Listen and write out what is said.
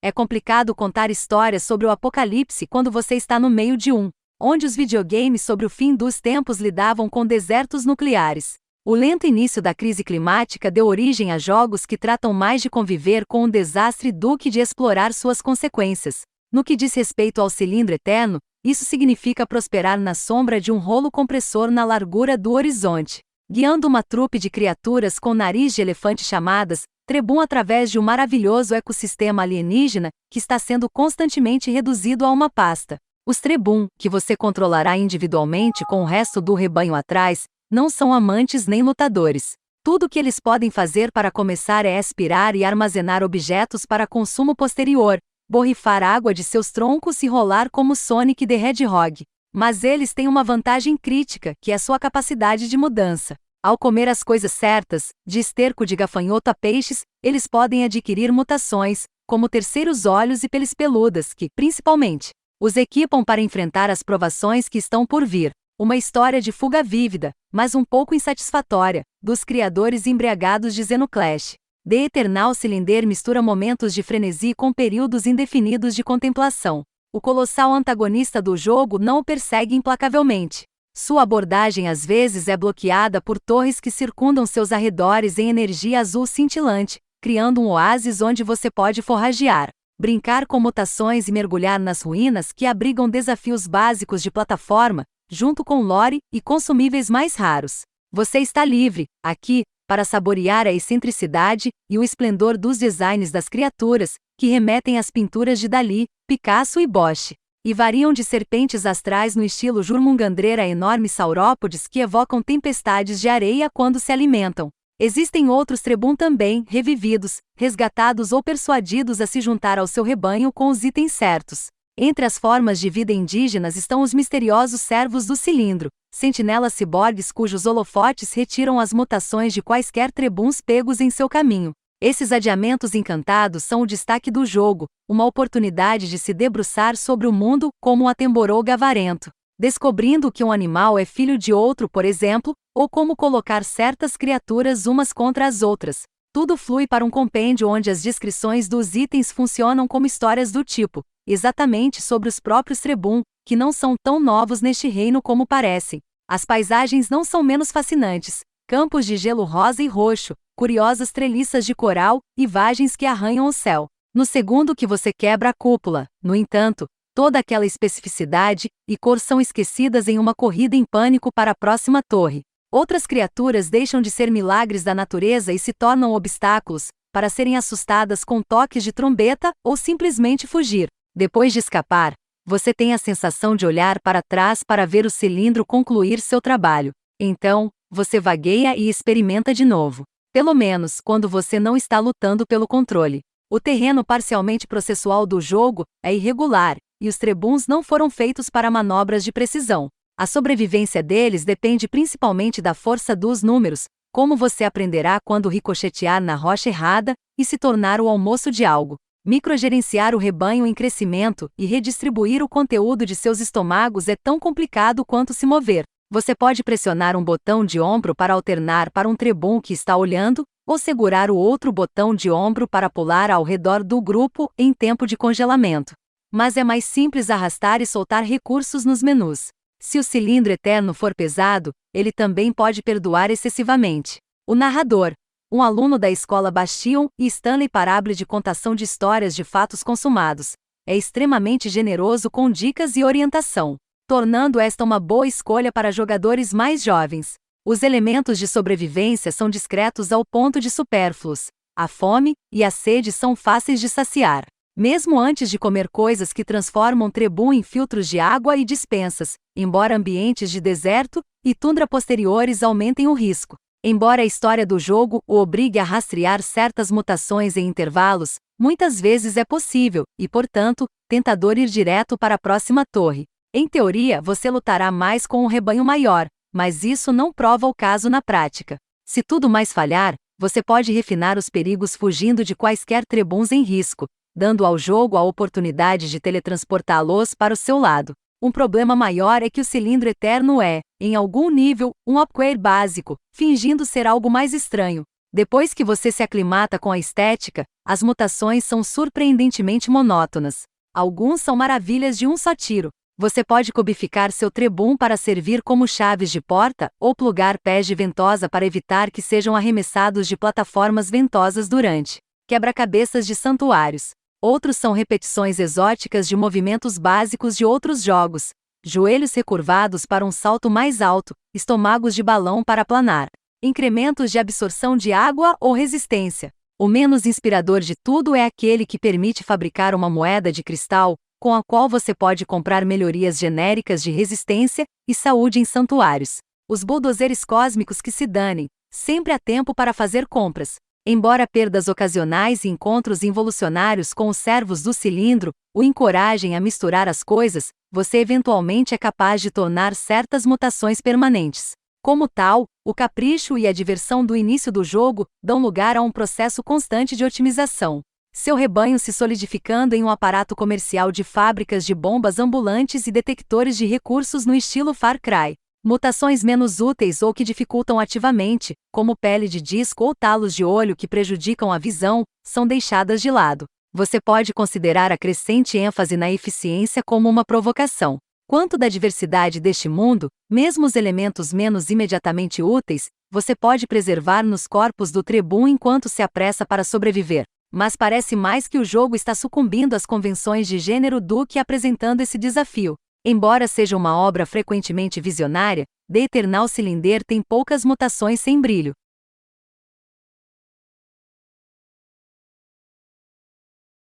É complicado contar histórias sobre o apocalipse quando você está no meio de um, onde os videogames sobre o fim dos tempos lidavam com desertos nucleares. O lento início da crise climática deu origem a jogos que tratam mais de conviver com um desastre do que de explorar suas consequências. No que diz respeito ao cilindro eterno, isso significa prosperar na sombra de um rolo compressor na largura do horizonte, guiando uma trupe de criaturas com nariz de elefante chamadas Trebum através de um maravilhoso ecossistema alienígena que está sendo constantemente reduzido a uma pasta. Os Trebum, que você controlará individualmente com o resto do rebanho atrás, não são amantes nem lutadores. Tudo o que eles podem fazer para começar é aspirar e armazenar objetos para consumo posterior, borrifar água de seus troncos e rolar como Sonic the Hedgehog. Mas eles têm uma vantagem crítica, que é sua capacidade de mudança. Ao comer as coisas certas, de esterco de gafanhoto a peixes, eles podem adquirir mutações, como terceiros olhos e peles peludas que, principalmente, os equipam para enfrentar as provações que estão por vir. Uma história de fuga vívida, mas um pouco insatisfatória, dos criadores embriagados de Xenoclash. The Eternal Cylinder mistura momentos de frenesi com períodos indefinidos de contemplação. O colossal antagonista do jogo não o persegue implacavelmente. Sua abordagem às vezes é bloqueada por torres que circundam seus arredores em energia azul cintilante, criando um oásis onde você pode forragear, brincar com mutações e mergulhar nas ruínas que abrigam desafios básicos de plataforma, junto com lore e consumíveis mais raros. Você está livre, aqui, para saborear a excentricidade e o esplendor dos designs das criaturas, que remetem às pinturas de Dalí, Picasso e Bosch, e variam de serpentes astrais no estilo Jurmungandrer a enormes saurópodes que evocam tempestades de areia quando se alimentam. Existem outros Trebum também, revividos, resgatados ou persuadidos a se juntar ao seu rebanho com os itens certos. Entre as formas de vida indígenas estão os misteriosos servos do cilindro, sentinelas ciborgues cujos holofotes retiram as mutações de quaisquer Trebuns pegos em seu caminho. Esses adiamentos encantados são o destaque do jogo, uma oportunidade de se debruçar sobre o mundo como um atemborou gavarento, descobrindo que um animal é filho de outro, por exemplo, ou como colocar certas criaturas umas contra as outras. Tudo flui para um compêndio onde as descrições dos itens funcionam como histórias do tipo, exatamente sobre os próprios Trebum, que não são tão novos neste reino como parecem. As paisagens não são menos fascinantes. Campos de gelo rosa e roxo, curiosas treliças de coral e vagens que arranham o céu. No segundo que você quebra a cúpula, no entanto, toda aquela especificidade e cor são esquecidas em uma corrida em pânico para a próxima torre. Outras criaturas deixam de ser milagres da natureza e se tornam obstáculos, para serem assustadas com toques de trombeta ou simplesmente fugir. Depois de escapar, você tem a sensação de olhar para trás para ver o cilindro concluir seu trabalho. Então, você vagueia e experimenta de novo. Pelo menos quando você não está lutando pelo controle. O terreno parcialmente processual do jogo é irregular, e os Trebuns não foram feitos para manobras de precisão. A sobrevivência deles depende principalmente da força dos números, como você aprenderá quando ricochetear na rocha errada e se tornar o almoço de algo. Microgerenciar o rebanho em crescimento e redistribuir o conteúdo de seus estômagos é tão complicado quanto se mover. Você pode pressionar um botão de ombro para alternar para um Trebum que está olhando, ou segurar o outro botão de ombro para pular ao redor do grupo em tempo de congelamento. Mas é mais simples arrastar e soltar recursos nos menus. Se o cilindro eterno for pesado, ele também pode perdoar excessivamente. O narrador, um aluno da escola Bastion e Stanley Parable de contação de histórias de fatos consumados, é extremamente generoso com dicas e orientação, tornando esta uma boa escolha para jogadores mais jovens. Os elementos de sobrevivência são discretos ao ponto de supérfluos. A fome e a sede são fáceis de saciar, mesmo antes de comer coisas que transformam Trebum em filtros de água e dispensas, embora ambientes de deserto e tundra posteriores aumentem o risco. Embora a história do jogo o obrigue a rastrear certas mutações em intervalos, muitas vezes é possível, e portanto, tentador ir direto para a próxima torre. Em teoria, você lutará mais com um rebanho maior, mas isso não prova o caso na prática. Se tudo mais falhar, você pode refinar os perigos fugindo de quaisquer Trebuns em risco, dando ao jogo a oportunidade de teletransportá-los para o seu lado. Um problema maior é que o cilindro eterno é, em algum nível, um upgrade básico, fingindo ser algo mais estranho. Depois que você se aclimata com a estética, as mutações são surpreendentemente monótonas. Alguns são maravilhas de um só tiro. Você pode codificar seu Trebum para servir como chaves de porta, ou plugar pés de ventosa para evitar que sejam arremessados de plataformas ventosas durante quebra-cabeças de santuários. Outros são repetições exóticas de movimentos básicos de outros jogos. Joelhos recurvados para um salto mais alto, estômagos de balão para planar. Incrementos de absorção de água ou resistência. O menos inspirador de tudo é aquele que permite fabricar uma moeda de cristal, com a qual você pode comprar melhorias genéricas de resistência e saúde em santuários. Os bulldozers cósmicos que se danem, sempre há tempo para fazer compras. Embora perdas ocasionais e encontros involucionários com os servos do cilindro o encorajem a misturar as coisas, você eventualmente é capaz de tornar certas mutações permanentes. Como tal, o capricho e a diversão do início do jogo dão lugar a um processo constante de otimização. Seu rebanho se solidificando em um aparato comercial de fábricas de bombas ambulantes e detectores de recursos no estilo Far Cry. Mutações menos úteis ou que dificultam ativamente, como pele de disco ou talos de olho que prejudicam a visão, são deixadas de lado. Você pode considerar a crescente ênfase na eficiência como uma provocação. Quanto da diversidade deste mundo, mesmo os elementos menos imediatamente úteis, você pode preservar nos corpos do Trebum enquanto se apressa para sobreviver. Mas parece mais que o jogo está sucumbindo às convenções de gênero do que apresentando esse desafio. Embora seja uma obra frequentemente visionária, The Eternal Cylinder tem poucas mutações sem brilho.